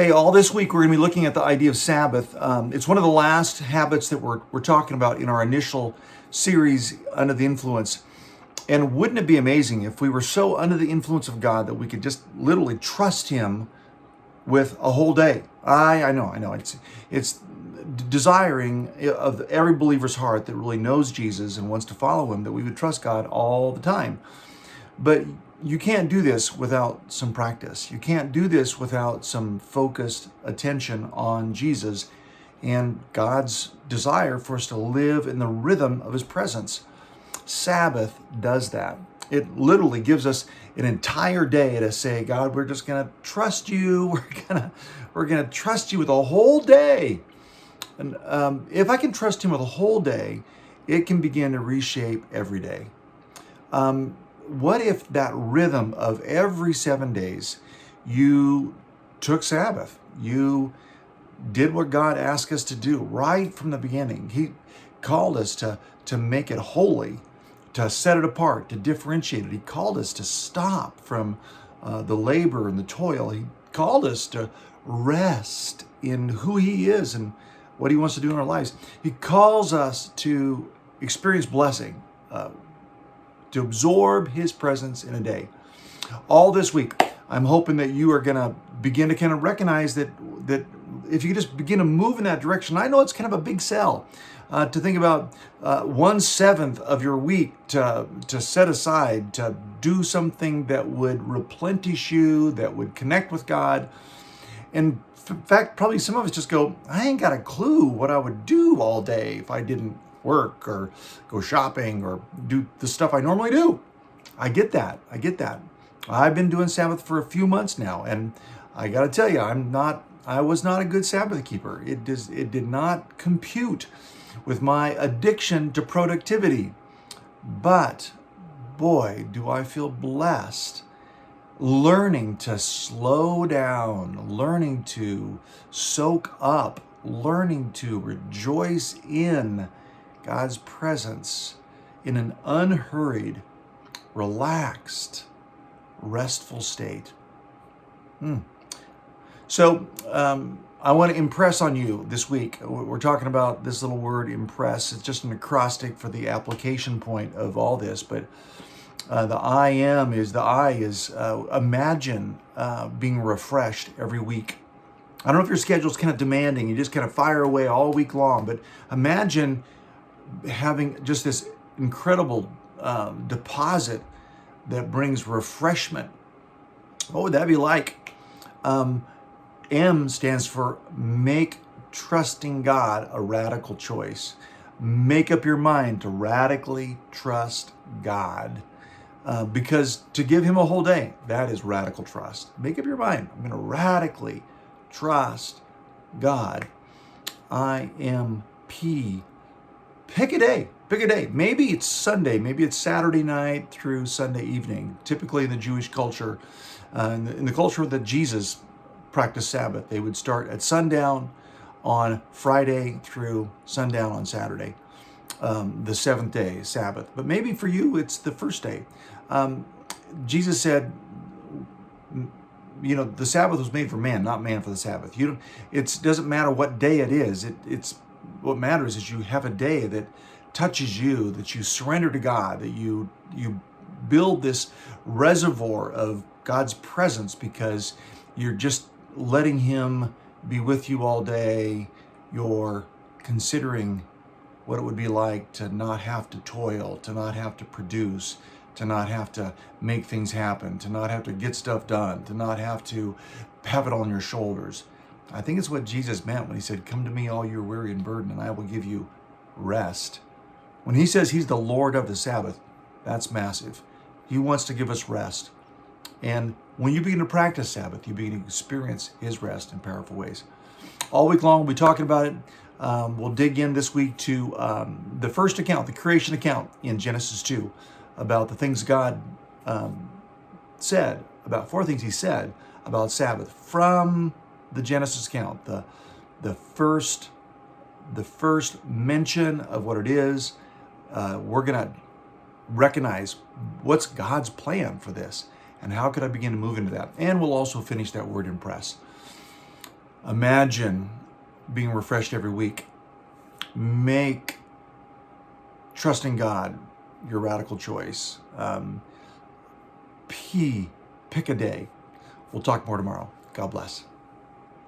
Hey, all this week we're going to be looking at the idea of Sabbath. It's one of the last habits that we're talking about in our initial series, Under the Influence. And wouldn't it be amazing if we were so under the influence of God that we could just literally trust Him with a whole day? I know. It's desiring of every believer's heart that really knows Jesus and wants to follow Him, that we would trust God all the time. But you can't do this without some practice. You can't do this without some focused attention on Jesus and God's desire for us to live in the rhythm of His presence. Sabbath does that. It literally gives us an entire day to say, God, we're just going to trust you. We're gonna trust you with a whole day. And if I can trust Him with a whole day, it can begin to reshape every day. What if that rhythm of every 7 days, you took Sabbath? You did what God asked us to do right from the beginning. He called us to make it holy, to set it apart, to differentiate it. He called us to stop from the labor and the toil. He called us to rest in who He is and what He wants to do in our lives. He calls us to experience blessing, to absorb His presence in a day. All this week, I'm hoping that you are going to begin to kind of recognize that if you just begin to move in that direction. I know it's kind of a big sell to think about 1/7 of your week to set aside to do something that would replenish you, that would connect with God. And in fact, probably some of us just go, I ain't got a clue what I would do all day if I didn't work or go shopping or do the stuff I normally do. I get that. I've been doing Sabbath for a few months now, and I got to tell you, I was not a good Sabbath keeper. It did not compute with my addiction to productivity. But boy, do I feel blessed learning to slow down, learning to soak up, learning to rejoice in God's presence in an unhurried, relaxed, restful state. So I want to impress on you this week. We're talking about this little word, impress. It's just an acrostic for the application point of all this. But the I is imagine being refreshed every week. I don't know if your schedule's kind of demanding. You just kind of fire away all week long. But imagine having just this incredible deposit that brings refreshment. What would that be like? M stands for make trusting God a radical choice. Make up your mind to radically trust God. Because to give Him a whole day, that is radical trust. Make up your mind. I'm going to radically trust God. IMP. Pick a day. Maybe it's Sunday. Maybe it's Saturday night through Sunday evening. Typically in the Jewish culture, in the culture that Jesus practiced Sabbath, they would start at sundown on Friday through sundown on Saturday. The seventh day is Sabbath. But maybe for you, it's the first day. Jesus said, the Sabbath was made for man, not man for the Sabbath. It doesn't matter what day it is. It's what matters is you have a day that touches you, that you surrender to God, that you build this reservoir of God's presence because you're just letting Him be with you all day. You're considering what it would be like to not have to toil, to not have to produce, to not have to make things happen, to not have to get stuff done, to not have to have it on your shoulders. I think it's what Jesus meant when He said, come to me all you're weary and burdened, and I will give you rest. When He says He's the Lord of the Sabbath, that's massive. He wants to give us rest. And when you begin to practice Sabbath, you begin to experience His rest in powerful ways. All week long, we'll be talking about it. We'll dig in this week to the first account, the creation account in Genesis 2, about the things God said, about 4 things He said about Sabbath from the Genesis account, the first mention of what it is. We're going to recognize what's God's plan for this and how could I begin to move into that. And we'll also finish that word impress. Imagine being refreshed every week. Make trusting God your radical choice. Pick a day. We'll talk more tomorrow. God bless.